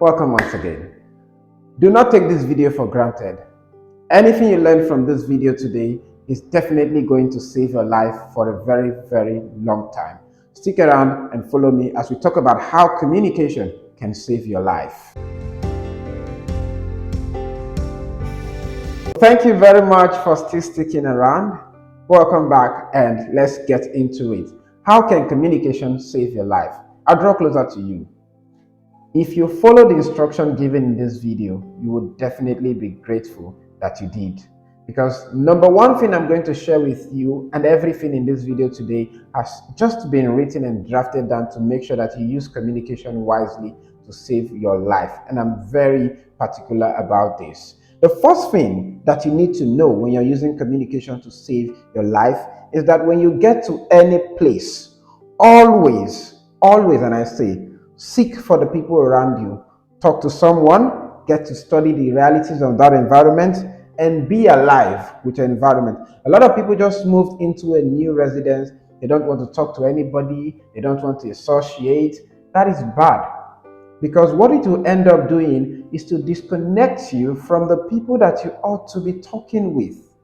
Welcome once again. Do not take this video for granted. Anything you learn from this video today is definitely going to save your life for a very, very long time. Stick around and follow me as we talk about how communication can save your life. Thank you very much for still sticking around. Welcome back and let's get into it. How can communication save your life? I'll draw closer to you. If you follow the instruction given in this video, you would definitely be grateful that you did. Because number one thing I'm going to share with you, and everything in this video today has just been written and drafted down to make sure that you use communication wisely to save your life. And I'm very particular about this. The first thing that you need to know when you're using communication to save your life is that when you get to any place, always, and I say, seek for the people around you. Talk to someone, get to study the realities of that environment, and be alive with your environment. A lot of people just moved into a new residence. They don't want to talk to anybody. They don't want to associate. That is bad. Because what it will end up doing is to disconnect you from the people that you ought to be talking with.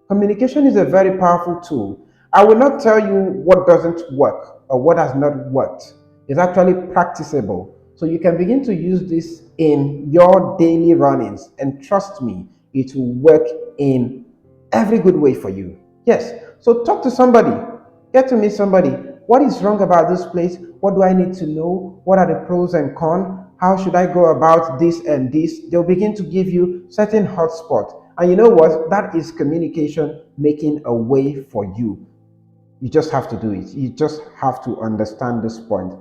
Communication is a very powerful tool. I will not tell you what doesn't work or what has not worked. It's actually practicable. So you can begin to use this in your daily runnings. And trust me, it will work in every good way for you. Yes. So talk to somebody. Get to meet somebody. What is wrong about this place? What do I need to know? What are the pros and cons? How should I go about this and this? They'll begin to give you certain hotspots. And you know what? That is communication making a way for you. You just have to do it. You just have to understand this point.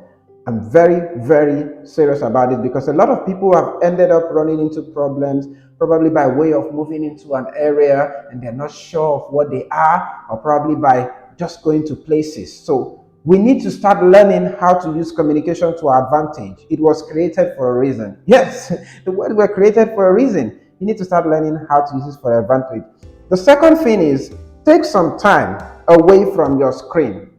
I'm very, very serious about it because a lot of people have ended up running into problems, probably by way of moving into an area and they're not sure of what they are, or probably by just going to places. So we need to start learning how to use communication to our advantage. It was created for a reason. Yes, the word were created for a reason. You need to start learning how to use it for your advantage. The second thing is take some time away from your screen.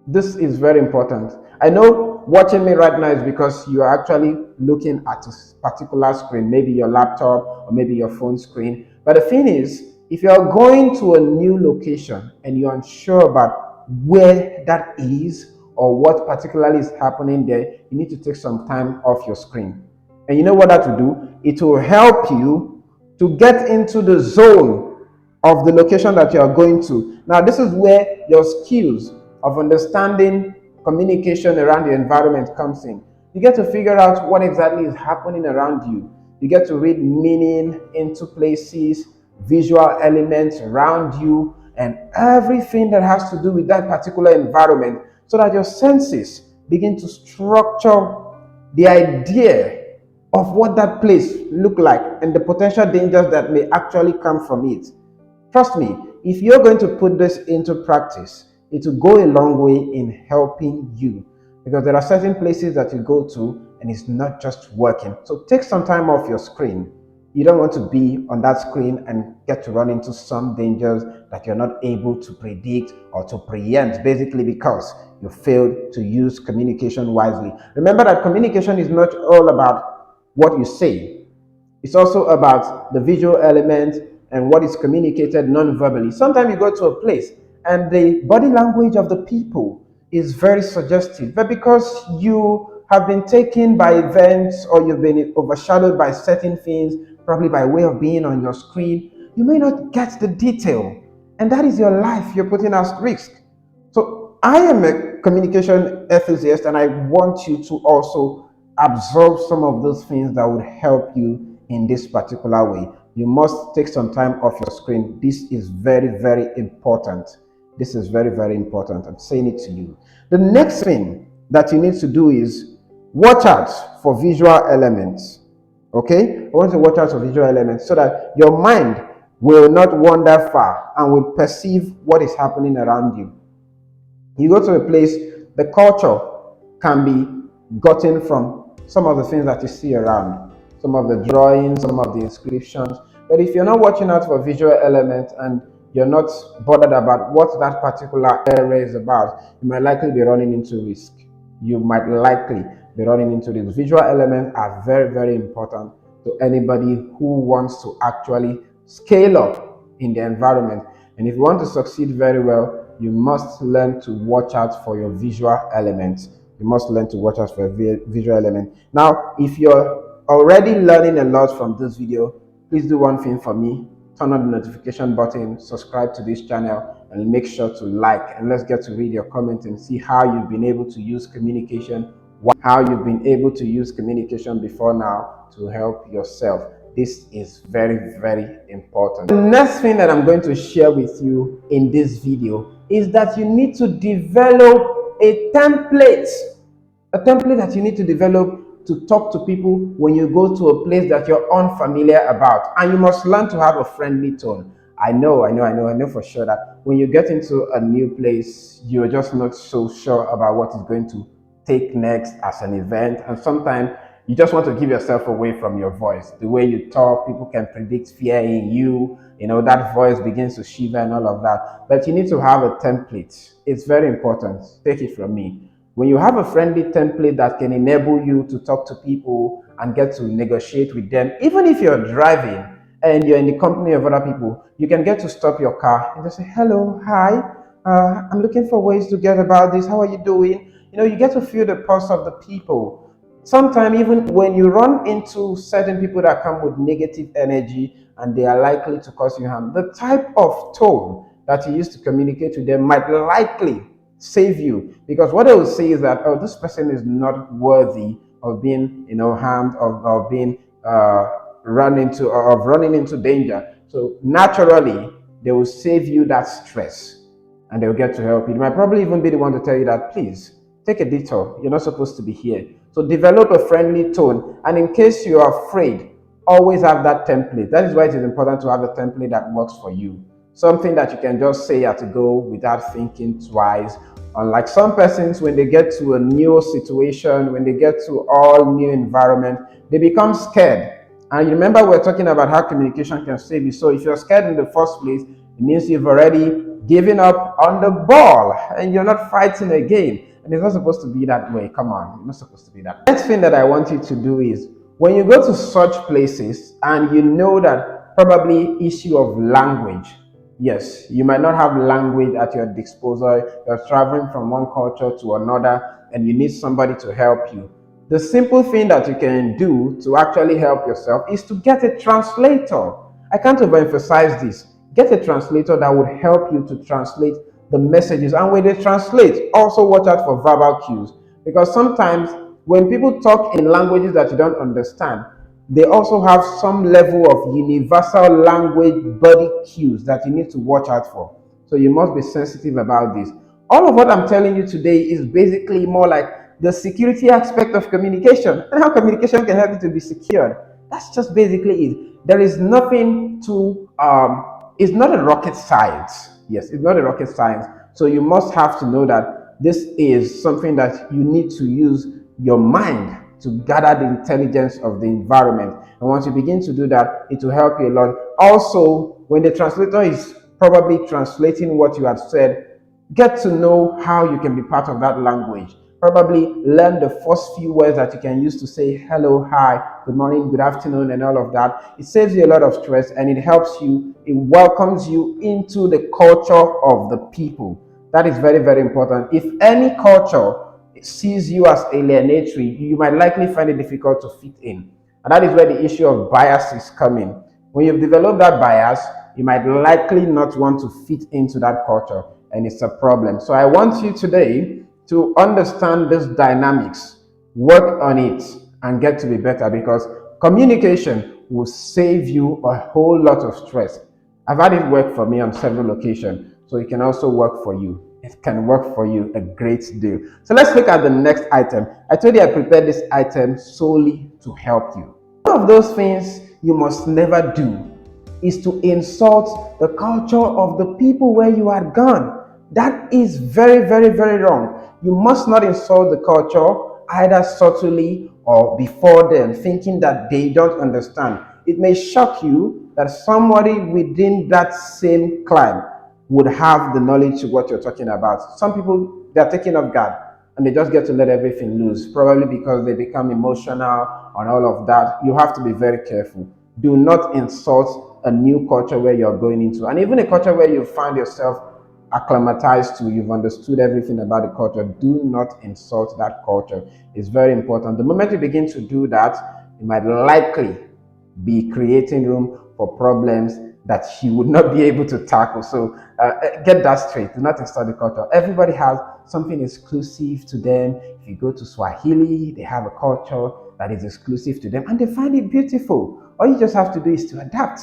This is very important. I know watching me right now is because you are actually looking at a particular screen, maybe your laptop or maybe your phone screen. But the thing is, if you are going to a new location and you're unsure about where that is or what particularly is happening there, you need to take some time off your screen. And you know what that will do? It will help you to get into the zone of the location that you are going to. Now, this is where your skills of understanding communication around your environment comes in. You get to figure out what exactly is happening around you. You get to read meaning into places, visual elements around you, and everything that has to do with that particular environment, so that your senses begin to structure the idea of what that place looks like and the potential dangers that may actually come from it. Trust me, if you're going to put this into practice, it will go a long way in helping you, because there are certain places that you go to and it's not just working. So take some time off your screen. You don't want to be on that screen and get to run into some dangers that you're not able to predict or to preempt, basically because you failed to use communication wisely. Remember that communication is not all about what you say. It's also about the visual element and what is communicated non-verbally. Sometimes you go to a place and the body language of the people is very suggestive, but because you have been taken by events or you've been overshadowed by certain things, probably by way of being on your screen, you may not get the detail, and that is your life you're putting at risk. So I am a communication enthusiast, and I want you to also absorb some of those things that would help you in this particular way. You must take some time off your screen. This is very, very important. This is very, very important. I'm saying it to you. The next thing that you need to do is watch out for visual elements. Okay? I want to watch out for visual elements so that your mind will not wander far and will perceive what is happening around you. You go to a place, the culture can be gotten from some of the things that you see around, some of the drawings, some of the inscriptions. But if you're not watching out for visual elements and you're not bothered about what that particular area is about, you might likely be running into risk. You might likely be running into this. Visual elements are very, very important to anybody who wants to actually scale up in the environment. And if you want to succeed very well, you must learn to watch out for your visual elements. You must learn to watch out for a visual element. Now, if you're already learning a lot from this video, please do one thing for me. Turn on the notification button, subscribe to this channel, and make sure to like. And let's get to read your comments and see how you've been able to use communication, how you've been able to use communication before now to help yourself. This is very, very important. The next thing that I'm going to share with you in this video is that you need to develop a template that you need to develop to talk to people when you go to a place that you're unfamiliar about. And you must learn to have a friendly tone. I know for sure that when you get into a new place, you're just not so sure about what is going to take next as an event. And sometimes you just want to give yourself away from your voice. The way you talk, people can predict fear in you. You know, that voice begins to shiver and all of that. But you need to have a template. It's very important. Take it from me. When you have a friendly template that can enable you to talk to people and get to negotiate with them, even if you're driving and you're in the company of other people, you can get to stop your car and just say, hello, hi, I'm looking for ways to get about this. How are you doing? You know, you get to feel the pulse of the people. Sometimes even when you run into certain people that come with negative energy and they are likely to cause you harm, the type of tone that you use to communicate with them might likely save you, because what they will say is that, oh, this person is not worthy of being, you know, harmed, of being running into danger. So naturally they will save you that stress and they'll get to help you. They might probably even be the one to tell you that, please take a detour, you're not supposed to be here. So develop a friendly tone, and in case you are afraid, always have that template. That is why it is important to have a template that works for you. Something that you can just say at a go without thinking twice. Unlike some persons, when they get to a new situation, when they get to all new environment, they become scared. And you remember we're talking about how communication can save you. So if you're scared in the first place, it means you've already given up on the ball and you're not fighting again. And it's not supposed to be that way. Come on, it's not supposed to be that way. Next thing that I want you to do is, when you go to such places and you know that probably issue of language, yes, you might not have language at your disposal. You're traveling from one culture to another and you need somebody to help you. The simple thing that you can do to actually help yourself is to get a translator. I can't overemphasize this. Get a translator that would help you to translate the messages. And when they translate, also watch out for verbal cues, because sometimes when people talk in languages that you don't understand, they also have some level of universal language body cues that you need to watch out for. So you must be sensitive about this. All of what I'm telling you today is basically more like the security aspect of communication and how communication can help you to be secured. That's just basically it. There is nothing to, it's not a rocket science. Yes, it's not a rocket science. So you must have to know that this is something that you need to use your mind to gather the intelligence of the environment. And once you begin to do that, it will help you a lot. Also, when the translator is probably translating what you have said, get to know how you can be part of that language. Probably learn the first few words that you can use to say hello, hi, good morning, good afternoon, and all of that. It saves you a lot of stress and it helps you, it welcomes you into the culture of the people. That is very, very important. If any culture sees you as alienatory, you might likely find it difficult to fit in. And that is where the issue of bias is coming. When you've developed that bias, you might likely not want to fit into that culture, and it's a problem. So I want you today to understand this dynamics, work on it, and get to be better, because communication will save you a whole lot of stress. I've had it work for me on several occasions, so it can also work for you. It can work for you a great deal. So let's look at the next item. I told you I prepared this item solely to help you. One of those things you must never do is to insult the culture of the people where you are gone. That is very, very, very wrong. You must not insult the culture either subtly or before them, thinking that they don't understand. It may shock you that somebody within that same clan would have the knowledge of what you're talking about. Some people, they're taking off guard and they just get to let everything loose, probably because they become emotional and all of that. You have to be very careful. Do not insult a new culture where you're going into, and even a culture where you find yourself acclimatized to, you've understood everything about the culture. Do not insult that culture. It's very important. The moment you begin to do that, you might likely be creating room for problems that you would not be able to tackle. So get that straight. Do not insult the culture. Everybody has something exclusive to them. If you go to Swahili, they have a culture that is exclusive to them and they find it beautiful. All you just have to do is to adapt.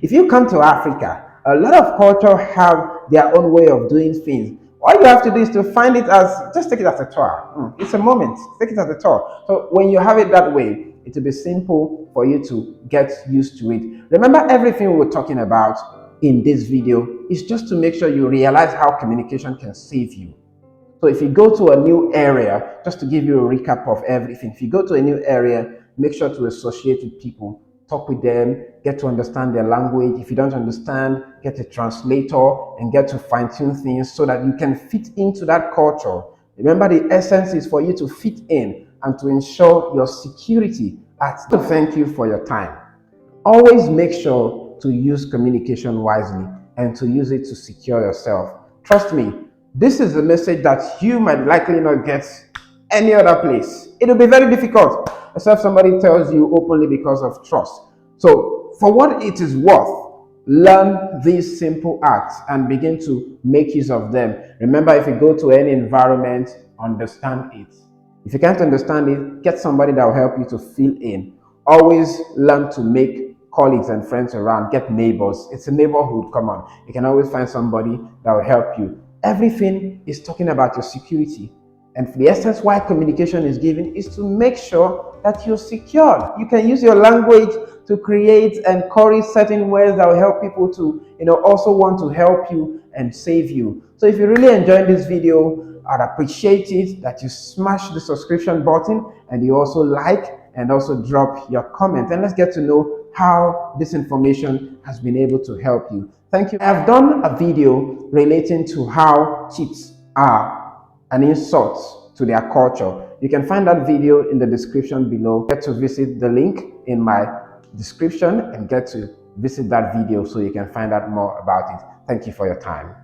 If you come to Africa, a lot of culture have their own way of doing things. All you have to do is to find it as, just take it as a tour. It's a moment. Take it as a tour. So when you have it that way, it will be simple for you to get used to it. Remember, everything we're talking about in this video is just to make sure you realize how communication can save you. So if you go to a new area, just to give you a recap of everything, if you go to a new area, make sure to associate with people, talk with them, get to understand their language. If you don't understand, get a translator and get to fine-tune things so that you can fit into that culture. Remember, the essence is for you to fit in and to ensure your security. Thank you for your time. Always make sure to use communication wisely and to use it to secure yourself. Trust me, this is a message that you might likely not get any other place. It will be very difficult, except somebody tells you openly because of trust. So, for what it is worth, learn these simple acts and begin to make use of them. Remember, if you go to any environment, understand it. If you can't understand it, get somebody that will help you to fill in. Always learn to make colleagues and friends around. Get neighbors. It's a neighborhood. Come on. You can always find somebody that will help you. Everything is talking about your security. And the essence why communication is given is to make sure that you're secured. You can use your language to create and encourage certain words that will help people to, also want to help you and save you. So if you really enjoyed this video, I'd appreciate it that you smash the subscription button and you also like and also drop your comment. And let's get to know how this information has been able to help you. Thank you. I've done a video relating to how cheats are an insult to their culture. You can find that video in the description below. Get to visit the link in my description and get to visit that video so you can find out more about it. Thank you for your time.